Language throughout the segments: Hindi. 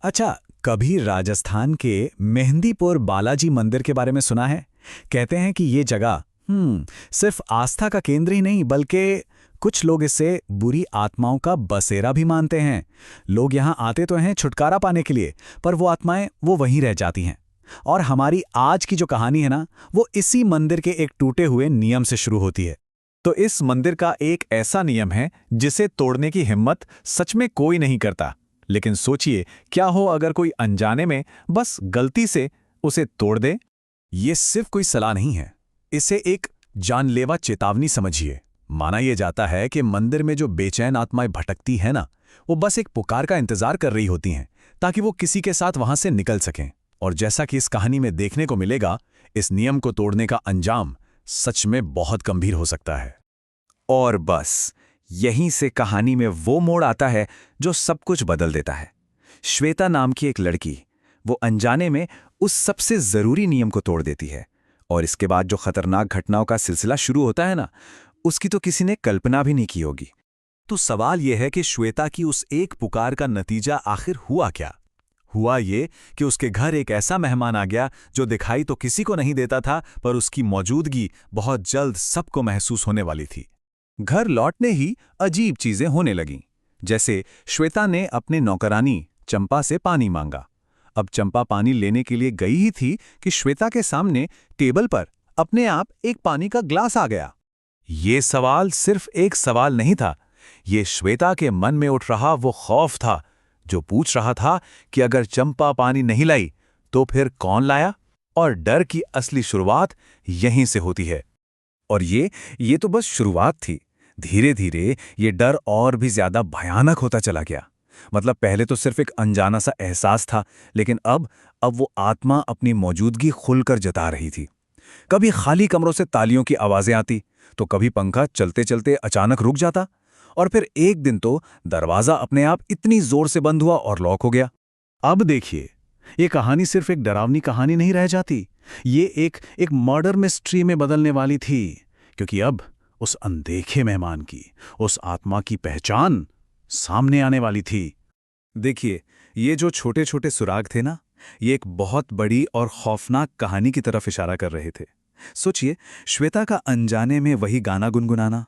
अच्छा, कभी राजस्थान के मेहंदीपुर बालाजी मंदिर के बारे में सुना है? कहते हैं कि ये जगह सिर्फ आस्था का केंद्र ही नहीं बल्कि कुछ लोग इसे बुरी आत्माओं का बसेरा भी मानते हैं। लोग यहाँ आते तो हैं छुटकारा पाने के लिए, पर वो आत्माएं वो वहीं रह जाती हैं। और हमारी आज की जो कहानी है ना, वो इसी मंदिर के एक टूटे हुए नियम से शुरू होती है। तो इस मंदिर का एक ऐसा नियम है जिसे तोड़ने की हिम्मत सच में कोई नहीं करता। लेकिन सोचिए, क्या हो अगर कोई अनजाने में बस गलती से उसे तोड़ दे? ये सिर्फ कोई सलाह नहीं है, इसे एक जानलेवा चेतावनी समझिए। माना यह जाता है कि मंदिर में जो बेचैन आत्माएं भटकती हैं ना, वो बस एक पुकार का इंतजार कर रही होती हैं ताकि वो किसी के साथ वहां से निकल सकें। और जैसा कि इस कहानी में देखने को मिलेगा, इस नियम को तोड़ने का अंजाम सच में बहुत गंभीर हो सकता है। और बस यहीं से कहानी में वो मोड़ आता है जो सब कुछ बदल देता है। श्वेता नाम की एक लड़की, वो अनजाने में उस सबसे जरूरी नियम को तोड़ देती है। और इसके बाद जो खतरनाक घटनाओं का सिलसिला शुरू होता है ना, उसकी तो किसी ने कल्पना भी नहीं की होगी। तो सवाल यह है कि श्वेता की उस एक पुकार का नतीजा आखिर हुआ क्या? हुआ ये कि उसके घर एक ऐसा मेहमान आ गया जो दिखाई तो किसी को नहीं देता था, पर उसकी मौजूदगी बहुत जल्द सबको महसूस होने वाली थी। घर लौटने ही अजीब चीजें होने लगीं। जैसे श्वेता ने अपने नौकरानी चंपा से पानी मांगा। अब चंपा पानी लेने के लिए गई ही थी कि श्वेता के सामने टेबल पर अपने आप एक पानी का ग्लास आ गया। ये सवाल सिर्फ एक सवाल नहीं था, ये श्वेता के मन में उठ रहा वो खौफ था जो पूछ रहा था कि अगर चंपा पानी नहीं लाई तो फिर कौन लाया? और डर की असली शुरुआत यहीं से होती है। और ये तो बस शुरुआत थी। धीरे धीरे ये डर और भी ज्यादा भयानक होता चला गया। मतलब पहले तो सिर्फ एक अनजाना सा एहसास था, लेकिन अब वो आत्मा अपनी मौजूदगी खुलकर जता रही थी। कभी खाली कमरों से तालियों की आवाजें आती, तो कभी पंखा चलते चलते अचानक रुक जाता, और फिर एक दिन तो दरवाजा अपने आप इतनी जोर से बंद हुआ और लॉक हो गया। अब देखिए, ये कहानी सिर्फ एक डरावनी कहानी नहीं रह जाती, ये एक मर्डर मिस्ट्री में बदलने वाली थी। क्योंकि अब उस अनदेखे मेहमान की, उस आत्मा की पहचान सामने आने वाली थी। देखिए, ये जो छोटे छोटे सुराग थे ना, ये एक बहुत बड़ी और खौफनाक कहानी की तरफ इशारा कर रहे थे। सोचिए, श्वेता का अनजाने में वही गाना गुनगुनाना,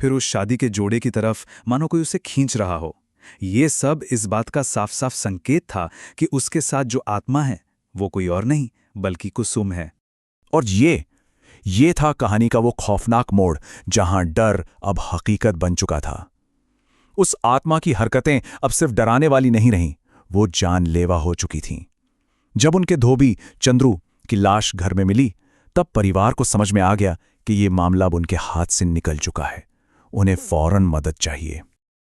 फिर उस शादी के जोड़े की तरफ मानो कोई उसे खींच रहा हो। ये सब इस बात का साफ साफ संकेत था कि उसके साथ जो आत्मा है वो कोई और नहीं बल्कि कुसुम है। और ये था कहानी का वो खौफनाक मोड़ जहां डर अब हकीकत बन चुका था। उस आत्मा की हरकतें अब सिर्फ डराने वाली नहीं रहीं, वो जानलेवा हो चुकी थीं। जब उनके धोबी चंद्रू की लाश घर में मिली, तब परिवार को समझ में आ गया कि ये मामला अब उनके हाथ से निकल चुका है। उन्हें फौरन मदद चाहिए।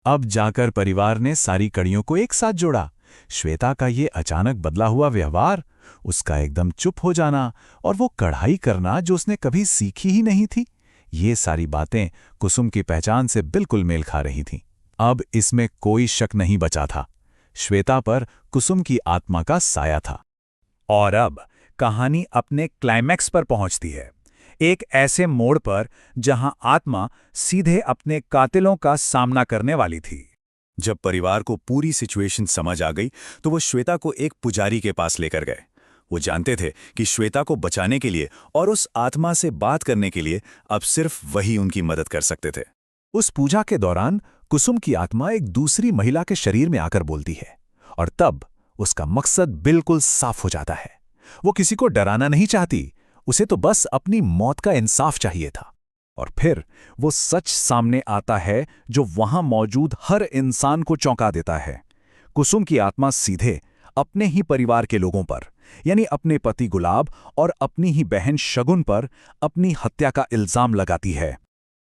अब जाकर परिवार ने सारी कड़ियों को एक साथ जोड़ा। श्वेता का ये अचानक बदला हुआ व्यवहार, उसका एकदम चुप हो जाना, और वो कढ़ाई करना जो उसने कभी सीखी ही नहीं थी, ये सारी बातें कुसुम की पहचान से बिल्कुल मेल खा रही थीं। अब इसमें कोई शक नहीं बचा था, श्वेता पर कुसुम की आत्मा का साया था। और अब कहानी अपने क्लाइमैक्स पर पहुंचती है, एक ऐसे मोड़ पर जहां आत्मा सीधे अपने कातिलों का सामना करने वाली थी। जब परिवार को पूरी सिचुएशन समझ आ गई, तो वो श्वेता को एक पुजारी के पास लेकर गए। वो जानते थे कि श्वेता को बचाने के लिए और उस आत्मा से बात करने के लिए अब सिर्फ वही उनकी मदद कर सकते थे। उस पूजा के दौरान कुसुम की आत्मा एक दूसरी महिला के शरीर में आकर बोलती है, और तब उसका मकसद बिल्कुल साफ हो जाता है। वो किसी को डराना नहीं चाहती, उसे तो बस अपनी मौत का इंसाफ चाहिए था। और फिर वो सच सामने आता है जो वहां मौजूद हर इंसान को चौंका देता है। कुसुम की आत्मा सीधे अपने ही परिवार के लोगों पर, यानी अपने पति गुलाब और अपनी ही बहन शगुन पर अपनी हत्या का इल्जाम लगाती है।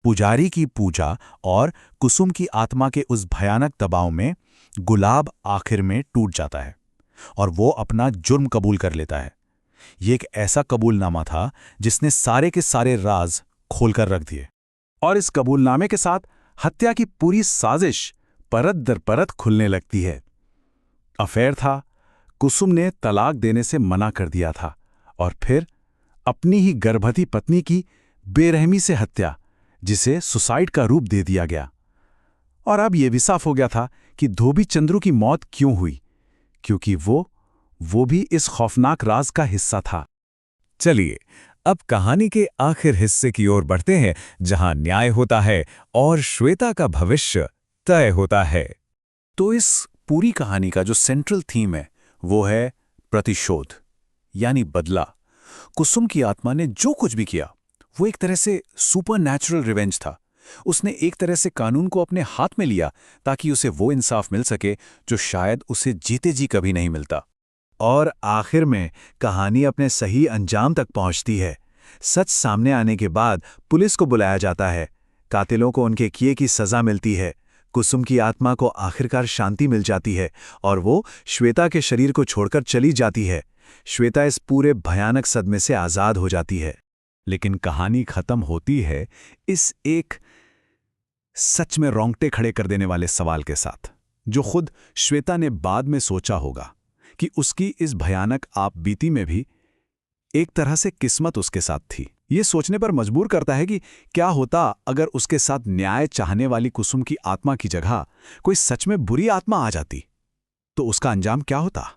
पुजारी की पूजा और कुसुम की आत्मा के उस भयानक दबाव में गुलाब आखिर में टूट जाता है और वो अपना जुर्म कबूल कर लेता है। ये एक ऐसा कबूलनामा था जिसने सारे के सारे राज खोलकर रख दिए, और इस कबूलनामे के साथ हत्या की पूरी साजिश परत दर परत खुलने लगती है। अफेयर था, कुसुम ने तलाक देने से मना कर दिया था, और फिर अपनी ही गर्भवती पत्नी की बेरहमी से हत्या, जिसे सुसाइड का रूप दे दिया गया। और अब यह भी साफ हो गया था कि धोबी चंद्रू की मौत क्यों हुई, क्योंकि वो भी इस खौफनाक राज का हिस्सा था। चलिए अब कहानी के आखिर हिस्से की ओर बढ़ते हैं, जहां न्याय होता है और श्वेता का भविष्य तय होता है। तो इस पूरी कहानी का जो सेंट्रल थीम है वो है प्रतिशोध, यानी बदला। कुसुम की आत्मा ने जो कुछ भी किया वो एक तरह से सुपरनैचुरल रिवेंज था। उसने एक तरह से कानून को अपने हाथ में लिया ताकि उसे वो इंसाफ मिल सके जो शायद उसे जीते जी कभी नहीं मिलता। और आखिर में कहानी अपने सही अंजाम तक पहुंचती है। सच सामने आने के बाद पुलिस को बुलाया जाता है, कातिलों को उनके किए की सजा मिलती है, कुसुम की आत्मा को आखिरकार शांति मिल जाती है और वो श्वेता के शरीर को छोड़कर चली जाती है। श्वेता इस पूरे भयानक सदमे से आज़ाद हो जाती है। लेकिन कहानी खत्म होती है इस एक सच में रोंगटे खड़े कर देने वाले सवाल के साथ, जो खुद श्वेता ने बाद में सोचा होगा कि उसकी इस भयानक आपबीती में भी एक तरह से किस्मत उसके साथ थी। ये सोचने पर मजबूर करता है कि क्या होता अगर उसके साथ न्याय चाहने वाली कुसुम की आत्मा की जगह कोई सच में बुरी आत्मा आ जाती, तो उसका अंजाम क्या होता।